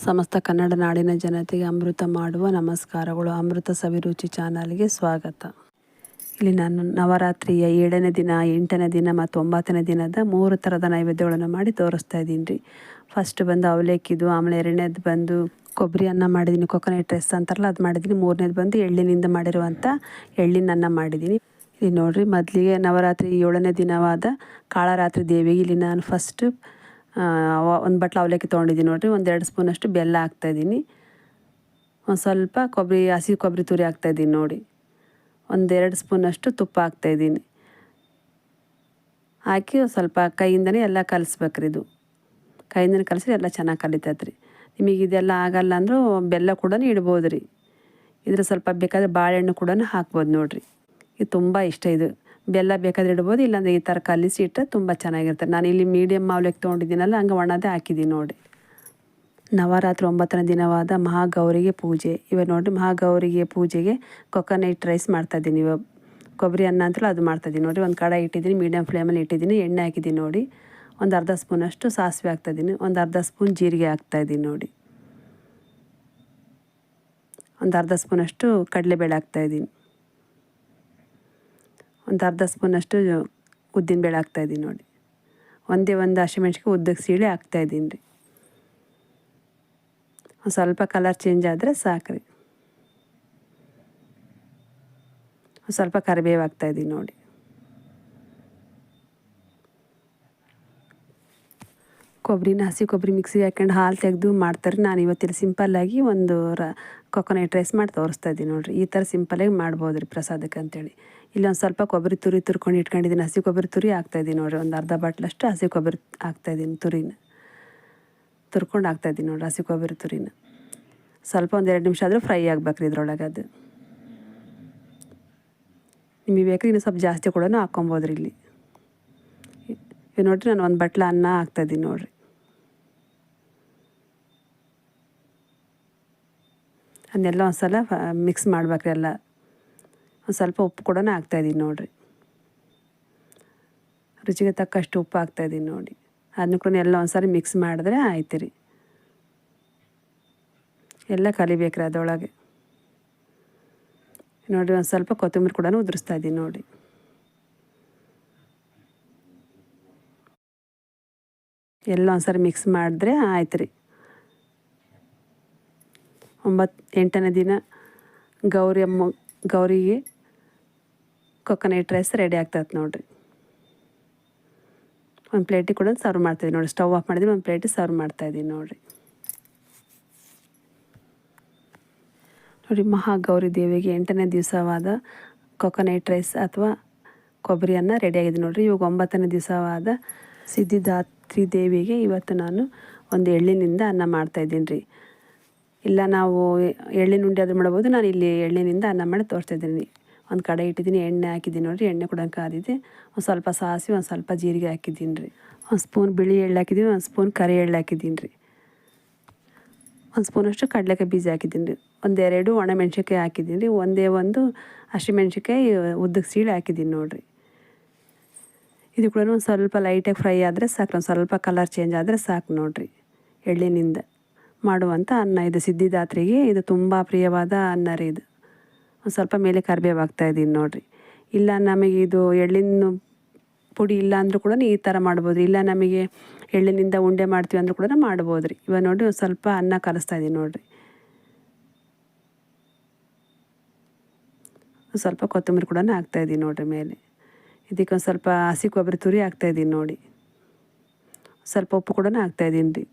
ಸಮಸ್ತ ಕನ್ನಡ ನಾಡಿನ ಜನತೆಗೆ ಅಮೃತ ಮಾಡುವ ನಮಸ್ಕಾರಗಳು. ಅಮೃತ ಸವಿರುಚಿ ಚಾನಲ್ಗೆ ಸ್ವಾಗತ. ಇಲ್ಲಿ ನಾನು ನವರಾತ್ರಿಯ 7ನೇ ದಿನ, 8ನೇ ದಿನ ಮತ್ತು 9ನೇ ದಿನದ 3 ಥರದ ನೈವೇದ್ಯಗಳನ್ನು ಮಾಡಿ ತೋರಿಸ್ತಾ ಇದ್ದೀನಿ ರೀ. ಫಸ್ಟ್ ಬಂದು ಅವಲೇಕಿದು, ಆಮೇಲೆ 2ನೇದು ಬಂದು ಕೊಬ್ಬರಿ ಅನ್ನ ಮಾಡಿದ್ದೀನಿ, ಕೊಕೊನಟ್ ರೈಸ್ ಅಂತಾರಲ್ಲ ಅದು ಮಾಡಿದ್ದೀನಿ. 3ನೇದು ಬಂದು ಎಳ್ಳಿನಿಂದ ಮಾಡಿರುವಂಥ ಎಳ್ಳಿನ ಅನ್ನ ಮಾಡಿದ್ದೀನಿ. ಇಲ್ಲಿ ನೋಡಿರಿ, ಮೊದಲಿಗೆ ನವರಾತ್ರಿ 7ನೇ ದಿನವಾದ ಕಾಳರಾತ್ರಿ ದೇವಿಗೆ ಇಲ್ಲಿ ನಾನು ಫಸ್ಟ್ ಒಂದು ಬಟ್ಲು ಅವಲಕ್ಕಿ ತೊಗೊಂಡಿದ್ದೀನಿ ನೋಡಿರಿ. 1-2 ಸ್ಪೂನಷ್ಟು ಬೆಲ್ಲ ಹಾಕ್ತಾಯಿದ್ದೀನಿ. ಒಂದು ಸ್ವಲ್ಪ ಹಸಿ ಕೊಬ್ಬರಿ ತುರಿ ಹಾಕ್ತಾಯಿದ್ದೀನಿ ನೋಡಿ. 1-2 ಸ್ಪೂನಷ್ಟು ತುಪ್ಪ ಹಾಕ್ತಾಯಿದ್ದೀನಿ. ಹಾಕಿ ಸ್ವಲ್ಪ ಕೈಯಿಂದನೇ ಎಲ್ಲ ಕಲಿಸ್ಬೇಕ್ರಿ. ಇದು ಕೈಯಿಂದನೇ ಕಲಿಸ್ರಿ ಎಲ್ಲ ಚೆನ್ನಾಗಿ ಕಲಿತೈತೆ ರೀ. ನಿಮಗೆ ಇದೆಲ್ಲ ಆಗಲ್ಲ ಅಂದರೂ ಬೆಲ್ಲ ಕೂಡ ಇಡ್ಬೋದು ರೀ. ಇದ್ರ ಸ್ವಲ್ಪ ಬೇಕಾದರೆ ಬಾಳೆಹಣ್ಣು ಕೂಡ ಹಾಕ್ಬೋದು ನೋಡಿರಿ. ಇದು ತುಂಬ ಇಷ್ಟ. ಇದು ಬೆಲ್ಲ ಬೇಕಾದ್ರೆ ಇಡ್ಬೋದು, ಇಲ್ಲಾಂದರೆ ಈ ಥರ ಕಲಿಸಿ ಇಟ್ಟರೆ ತುಂಬ ಚೆನ್ನಾಗಿರ್ತದೆ. ನಾನು ಇಲ್ಲಿ ಮೀಡಿಯಮ್ ಅವಲಕ್ಕಿ ತೊಗೊಂಡಿದ್ದೀನಲ್ಲ, ಹಂಗೆ ಒಣದೇ ಹಾಕಿದ್ದೀನಿ ನೋಡಿ. ನವರಾತ್ರಿ 9ನೇ ದಿನವಾದ ಮಹಾಗೌರಿಗೆ ಪೂಜೆ. ಇವಾಗ ನೋಡಿರಿ, ಮಹಾಗೌರಿಗೆ ಪೂಜೆಗೆ ಕೊಕೊನಟ್ ರೈಸ್ ಮಾಡ್ತಾಯಿದ್ದೀನಿ. ಇವಾಗ ಕೊಬ್ಬರಿ ಅನ್ನ ಅಂತಲೂ ಅದು ಮಾಡ್ತಾಯಿದ್ದೀನಿ ನೋಡಿ. ಒಂದು ಕಡಾಯಿ ಇಟ್ಟಿದ್ದೀನಿ, ಮೀಡಿಯಮ್ ಫ್ಲೇಮಲ್ಲಿ ಇಟ್ಟಿದ್ದೀನಿ. ಎಣ್ಣೆ ಹಾಕಿದ್ದೀನಿ ನೋಡಿ. ಒಂದು ಅರ್ಧ ಸ್ಪೂನಷ್ಟು ಸಾಸಿವೆ ಹಾಕ್ತಾಯಿದ್ದೀನಿ. ಒಂದು ಅರ್ಧ ಸ್ಪೂನ್ ಜೀರಿಗೆ ಹಾಕ್ತಾಯಿದ್ದೀನಿ ನೋಡಿ. ಒಂದು ಅರ್ಧ ಸ್ಪೂನಷ್ಟು ಕಡಲೆಬೇಳೆ ಹಾಕ್ತಾಯಿದ್ದೀನಿ. ಒಂದು ಅರ್ಧ ಸ್ಪೂನಷ್ಟು ಉದ್ದಿನಬೇಳೆ ಹಾಕ್ತಾಯಿದ್ದೀನಿ ನೋಡಿ. ಒಂದು ಹಸಿಮೆಣ್ಸಿಕಾಯಿ ಉದ್ದಕ್ಕೆ ಸೀಳಿ ಹಾಕ್ತಾಯಿದ್ದೀನಿ ರೀ. ಒಂದು ಸ್ವಲ್ಪ ಕಲರ್ ಚೇಂಜ್ ಆದರೆ ಸಾಕ್ರಿ. ಒಂದು ಸ್ವಲ್ಪ ಕರಿಬೇವು ಹಾಕ್ತಾಯಿದ್ದೀನಿ ನೋಡಿ. ಹಸಿ ಕೊಬ್ಬರಿ ಮಿಕ್ಸಿಗೆ ಹಾಕ್ಕೊಂಡು ಹಾಲು ತೆಗೆದು ಮಾಡ್ತಾರೆ. ನಾನು ಇವತ್ತಿಲ್ಲಿ ಸಿಂಪಲ್ಲಾಗಿ ಒಂದು ಕೊಕೊನಟ್ ರೈಸ್ ಮಾಡಿ ತೋರಿಸ್ತಾ ಇದ್ದೀನಿ ನೋಡಿರಿ. ಈ ಥರ ಸಿಂಪಲ್ಲಾಗಿ ಮಾಡ್ಬೋದು ರೀ ಪ್ರಸಾದಕ್ಕೆ ಅಂತೇಳಿ. ಇಲ್ಲೊಂದು ಸ್ವಲ್ಪ ಕೊಬ್ಬರಿ ತುರಿ ತುರ್ಕೊಂಡು ಇಟ್ಕೊಂಡಿದ್ದೀನಿ. ಹಸಿ ಕೊಬ್ಬರಿ ತುರಿ ಹಾಕ್ತಾಯಿದ್ದೀನಿ ನೋಡಿರಿ. ಒಂದು ಅರ್ಧ ಬಾಟ್ಲಷ್ಟು ಹಸಿ ಕೊಬ್ಬರಿ ಹಾಕ್ತಾಯಿದ್ದೀನಿ. ತುರಿನ ತುರ್ಕೊಂಡು ಹಾಕ್ತಾಯಿದ್ದೀನಿ ನೋಡಿರಿ, ಹಸಿ ಕೊಬ್ಬರಿ ತುರಿನ. ಸ್ವಲ್ಪ 1-2 ನಿಮಿಷ ಆದರೂ ಫ್ರೈ ಆಗ್ಬೇಕ್ರಿ ಇದ್ರೊಳಗೆ. ಅದು ನಿಮಗೆ ಬೇಕ್ರಿ ಇನ್ನೂ ಸ್ವಲ್ಪ ಜಾಸ್ತಿ ಕೂಡ ಹಾಕ್ಕೊಬೋದ್ರಿ. ಇಲ್ಲಿ ನೋಡಿರಿ, ನಾನು ಒಂದು ಬಟ್ಲ ಅನ್ನ ಹಾಕ್ತಾಯಿದ್ದೀನಿ ನೋಡಿರಿ. ಅದನ್ನೆಲ್ಲ ಒಂದು ಸಲ ಮಿಕ್ಸ್ ಮಾಡ್ಬೇಕ್ರಿ ಎಲ್ಲ. ಒಂದು ಸ್ವಲ್ಪ ಉಪ್ಪು ಕೂಡ ಹಾಕ್ತಾಯಿದ್ದೀನಿ ನೋಡಿರಿ. ರುಚಿಗೆ ತಕ್ಕಷ್ಟು ಉಪ್ಪು ಹಾಕ್ತಾಯಿದ್ದೀನಿ ನೋಡಿ. ಅದನ್ನು ಕೂಡ ಎಲ್ಲ ಒಂದು ಸಾರಿ ಮಿಕ್ಸ್ ಮಾಡಿದ್ರೆ ಆಯ್ತು ರೀ. ಎಲ್ಲ ಕಲಿಬೇಕ್ರಿ ಅದರೊಳಗೆ ನೋಡಿ. ಒಂದು ಸ್ವಲ್ಪ ಕೊತ್ತಂಬರಿ ಕೂಡ ಉದುರಿಸ್ತಾ ಇದ್ದೀನಿ ನೋಡಿ. ಎಲ್ಲ ಒಂದು ಸಾರಿ ಮಿಕ್ಸ್ ಮಾಡಿದ್ರೆ ಆಯ್ತು ರೀ. 8ನೇ ದಿನ ಗೌರಿಗೆ ಕೊಕೊನಟ್ ರೈಸ್ ರೆಡಿ ಆಗ್ತದೆ ನೋಡಿರಿ. ಒಂದು ಪ್ಲೇಟಿಗೆ ಕೂಡ ಸರ್ವ್ ಮಾಡ್ತಾಯಿದ್ದೀನಿ ನೋಡಿ. ಸ್ಟವ್ ಆಫ್ ಮಾಡಿದ್ದೀನಿ, ಒಂದು ಪ್ಲೇಟಿಗೆ ಸರ್ವ್ ಮಾಡ್ತಾಯಿದ್ದೀನಿ ನೋಡಿರಿ. ನೋಡಿ, ಮಹಾಗೌರಿ ದೇವಿಗೆ 8ನೇ ದಿವಸವಾದ ಕೊಕೊನಟ್ ರೈಸ್ ಅಥವಾ ಕೊಬ್ಬರಿ ಅನ್ನ ರೆಡಿಯಾಗಿದೆ ನೋಡಿರಿ. ಇವಾಗ 9ನೇ ದಿವಸವಾದ ಸಿದ್ಧಿದಾತ್ರಿ ದೇವಿಗೆ ಇವತ್ತು ನಾನು ಒಂದು ಎಳ್ಳಿನಿಂದ ಅನ್ನ ಮಾಡ್ತಾಯಿದ್ದೀನಿ ರೀ. ಇಲ್ಲ ನಾವು ಎಳ್ಳಿನ ಉಂಡೆ ಅದು ಮಾಡ್ಬೋದು. ನಾನು ಇಲ್ಲಿ ಎಳ್ಳಿನಿಂದ ಅನ್ನ ಮಾಡಿ ತೋರಿಸ್ತಾಯಿದ್ದೀನಿ. ಒಂದು ಕಡೆ ಇಟ್ಟಿದ್ದೀನಿ, ಎಣ್ಣೆ ಹಾಕಿದ್ದೀನಿ ನೋಡಿರಿ. ಎಣ್ಣೆ ಕೂಡ ಕಾದಿದೆ. ಒಂದು ಸ್ವಲ್ಪ ಸಾಸಿವೆ, ಒಂದು ಸ್ವಲ್ಪ ಜೀರಿಗೆ ಹಾಕಿದ್ದೀನಿ ರೀ. ಒಂದು ಸ್ಪೂನ್ ಬಿಳಿ ಎಳ್ಳು ಹಾಕಿದ್ದೀನಿ, ಒಂದು ಸ್ಪೂನ್ ಕರಿ ಎಳ್ಳು ಹಾಕಿದ್ದೀನಿ ರೀ. ಒಂದು ಸ್ಪೂನಷ್ಟು ಕಡಲೆಕಾಯಿ ಬೀಜ ಹಾಕಿದ್ದೀನಿ ರೀ. 1-2 ಒಣಮೆಣ್ಸಿನ್ಕಾಯಿ ಹಾಕಿದ್ದೀನಿ ರೀ. ಒಂದು ಹಸಿಮೆಣ್ಸಿನ್ಕಾಯಿ ಉದ್ದಕ್ಕೆ ಸೀಳಿ ಹಾಕಿದ್ದೀನಿ ನೋಡಿರಿ. ಇದು ಕೂಡ ಒಂದು ಸ್ವಲ್ಪ ಲೈಟಾಗಿ ಫ್ರೈ ಆದರೆ ಸಾಕು. ಒಂದು ಸ್ವಲ್ಪ ಕಲರ್ ಚೇಂಜ್ ಆದರೆ ಸಾಕು ನೋಡಿರಿ. ಎಳ್ಳಿನಿಂದ ಮಾಡುವಂಥ ಅನ್ನ ಇದು. ಸಿದ್ಧಿದಾತ್ರಿಗೆ ಇದು ತುಂಬ ಪ್ರಿಯವಾದ ಅನ್ನ ರೀ ಇದು. ಒಂದು ಸ್ವಲ್ಪ ಮೇಲೆ ಕರಿಬೇವು ಹಾಕ್ತಾಯಿದ್ದೀನಿ ನೋಡಿರಿ. ಇಲ್ಲ ನಮಗೆ ಇದು ಎಳ್ಳಿನ ಪುಡಿ ಇಲ್ಲ ಅಂದರೂ ಕೂಡ ಈ ಥರ ಮಾಡ್ಬೋದು. ಇಲ್ಲ ನಮಗೆ ಎಳ್ಳಿನಿಂದ ಉಂಡೆ ಮಾಡ್ತೀವಿ ಅಂದರೂ ಕೂಡ ಮಾಡ್ಬೋದು ರೀ. ಇವಾಗ ನೋಡಿ, ಒಂದು ಸ್ವಲ್ಪ ಅನ್ನ ಕಲಿಸ್ತಾಯಿದ್ದೀನಿ ನೋಡಿರಿ. ಒಂದು ಸ್ವಲ್ಪ ಕೊತ್ತಂಬರಿ ಕೂಡ ಹಾಕ್ತಾಯಿದ್ದೀನಿ ನೋಡಿರಿ ಮೇಲೆ. ಇದಕ್ಕೆ ಒಂದು ಸ್ವಲ್ಪ ಹಸಿ ಕೊಬ್ಬರಿ ತುರಿ ಹಾಕ್ತಾಯಿದ್ದೀನಿ ನೋಡಿ. ಸ್ವಲ್ಪ ಉಪ್ಪು ಕೂಡ ಹಾಕ್ತಾಯಿದ್ದೀನಿ ರೀ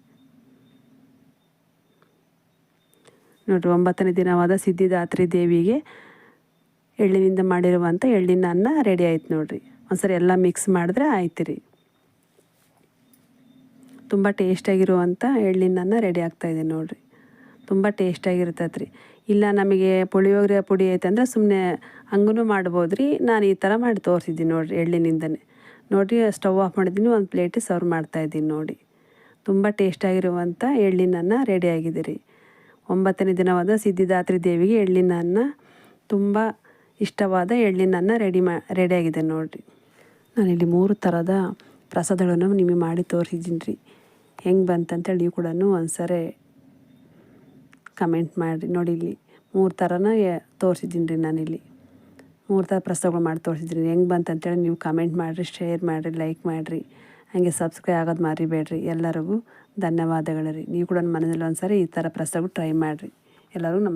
ನೋಡಿರಿ. 9ನೇ ದಿನವಾದ ಸಿದ್ಧಿದಾತ್ರಿ ದೇವಿಗೆ ಎಳ್ಳಿನಿಂದ ಮಾಡಿರುವಂಥ ಎಳ್ಳಿನ ಅನ್ನ ರೆಡಿ ಆಯ್ತು ನೋಡಿರಿ. ಒಂದ್ಸರಿ ಎಲ್ಲ ಮಿಕ್ಸ್ ಮಾಡಿದ್ರೆ ಆಯ್ತು ರೀ. ತುಂಬ ಟೇಸ್ಟಾಗಿರುವಂಥ ಎಳ್ಳಿನ ಅನ್ನ ರೆಡಿ ಆಗ್ತಾಯಿದೆ ನೋಡಿರಿ. ತುಂಬ ಟೇಸ್ಟಾಗಿರ್ತೈತೆ ರೀ. ಇಲ್ಲ ನಮಗೆ ಪುಳಿಯೋಗರೆ ಪುಡಿ ಐತೆ ಅಂದರೆ ಸುಮ್ಮನೆ ಹಂಗೂ ಮಾಡ್ಬೋದು ರೀ. ನಾನು ಈ ಥರ ಮಾಡಿ ತೋರಿಸಿದ್ದೀನಿ ನೋಡಿರಿ ಎಳ್ಳಿನಿಂದನೇ ನೋಡಿರಿ. ಸ್ಟವ್ ಆಫ್ ಮಾಡಿದ್ದೀನಿ, ಒಂದು ಪ್ಲೇಟಿಗೆ ಸರ್ವ್ ಮಾಡ್ತಾಯಿದ್ದೀನಿ ನೋಡಿ. ತುಂಬ ಟೇಸ್ಟಾಗಿರುವಂಥ ಎಳ್ಳಿನ ಅನ್ನ ರೆಡಿಯಾಗಿದೆ ರೀ. 9ನೇ ದಿನವಾದ ಸಿದ್ಧಿದಾತ್ರಿ ದೇವಿಗೆ ಎಳ್ಳಿನ ಅನ್ನ, ತುಂಬ ಇಷ್ಟವಾದ ಎಳ್ಳಿನ ಅನ್ನ ರೆಡಿಯಾಗಿದೆ ನೋಡಿರಿ. ನಾನಿಲ್ಲಿ 3 ಥರದ ಪ್ರಸಾದಗಳನ್ನು ನಿಮಗೆ ಮಾಡಿ ತೋರಿಸಿದ್ದೀನಿ ರೀ. ಹೆಂಗೆ ಬಂತಂತೇಳಿ ನೀವು ಕೂಡ ಒಂದು ಸಾರಿ ಕಮೆಂಟ್ ಮಾಡಿರಿ. ನೋಡಿ ಇಲ್ಲಿ 3 ಥರನ ತೋರಿಸಿದ್ದೀನಿ ರೀ ನಾನಿಲ್ಲಿ 3 ಥರ ಪ್ರಸಾದಗಳು ಮಾಡಿ ತೋರಿಸಿದ್ದೀನಿ. ಹೆಂಗೆ ಬಂತು ಅಂತೇಳಿ ನೀವು ಕಮೆಂಟ್ ಮಾಡಿರಿ, ಶೇರ್ ಮಾಡಿರಿ, ಲೈಕ್ ಮಾಡಿರಿ, ಹಾಗೆ ಸಬ್ಸ್ಕ್ರೈಬ್ ಆಗೋದು ಮರಿಬೇಡ್ರಿ. ಎಲ್ಲರಿಗೂ ಧನ್ಯವಾದಗಳು ರೀ. ನೀವು ಕೂಡ ಮನೆಯಲ್ಲಿ ಒಂದು ಸಾರಿ ಈ ಥರ ಪ್ರಸಾದಗಳು ಟ್ರೈ ಮಾಡಿರಿ. ಎಲ್ಲರಿಗೂ ನಮಸ್ಕಾರ.